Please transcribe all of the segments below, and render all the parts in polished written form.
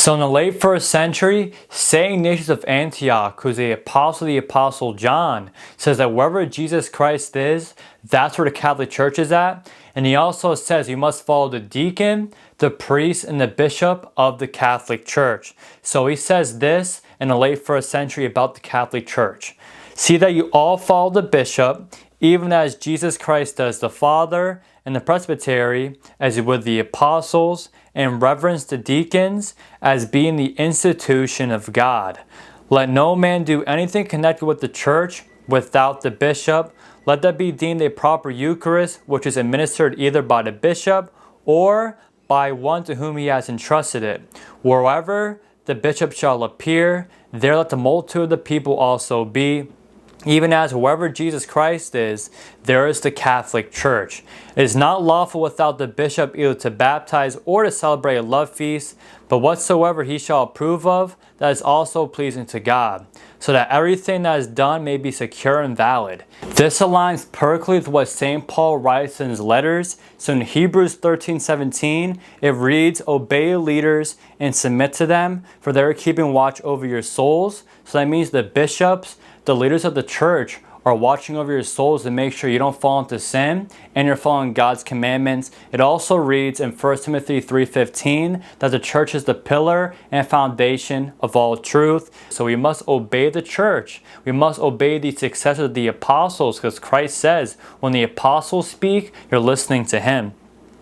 So in the late 1st century, St. Ignatius of Antioch, who's the Apostle John, says that wherever Jesus Christ is, that's where the Catholic Church is at. And he also says you must follow the deacon, the priest, and the bishop of the Catholic Church. So he says this in the late 1st century about the Catholic Church. See that you all follow the bishop, even as Jesus Christ does the Father, and the presbytery, as he would the apostles, and reverence the deacons as being the institution of God. Let no man do anything connected with the church without the bishop. Let that be deemed a proper Eucharist, which is administered either by the bishop or by one to whom he has entrusted it. Wherever the bishop shall appear, there let the multitude of the people also be. Even as wherever Jesus Christ is, there is the Catholic Church. It is not lawful without the bishop either to baptize or to celebrate a love feast, but whatsoever he shall approve of, that is also pleasing to God, so that everything that is done may be secure and valid. This aligns perfectly with what St. Paul writes in his letters. So in Hebrews 13:17, it reads, "Obey your leaders and submit to them, for they are keeping watch over your souls." So that means the bishops, the leaders of the church, are watching over your souls to make sure you don't fall into sin and you're following God's commandments. It also reads in 1 Timothy 3:15 that the church is the pillar and foundation of all truth. So we must obey the church. We must obey the successors of the apostles, because Christ says when the apostles speak, you're listening to him.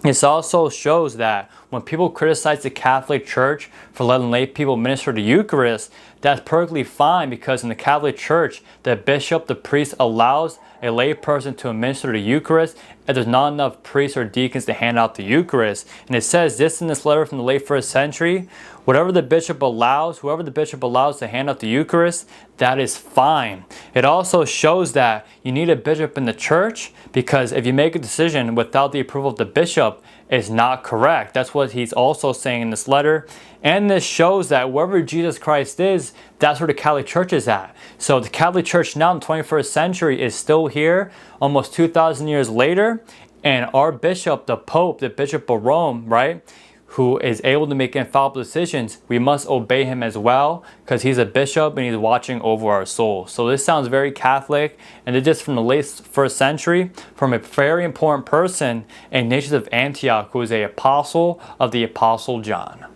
This also shows that when people criticize the Catholic Church for letting lay people minister the Eucharist, that's perfectly fine, because in the Catholic Church, the bishop, the priest, allows a lay person to administer the Eucharist, and there's not enough priests or deacons to hand out the Eucharist. And it says this in this letter from the late 1st century: whoever the bishop allows to hand out the Eucharist, that is fine. It also shows that you need a bishop in the church, because if you make a decision without the approval of the bishop, it's not correct. That's what he's also saying in this letter. And this shows that wherever Jesus Christ is, that's where the Catholic Church is at. So the Catholic Church now in the 21st century is still here, almost 2,000 years later. And our bishop, the Pope, the Bishop of Rome, right, who is able to make infallible decisions, we must obey him as well, because he's a bishop and he's watching over our souls. So this sounds very Catholic, and it's just from the late 1st century, from a very important person, Ignatius of Antioch, who is an apostle of the Apostle John.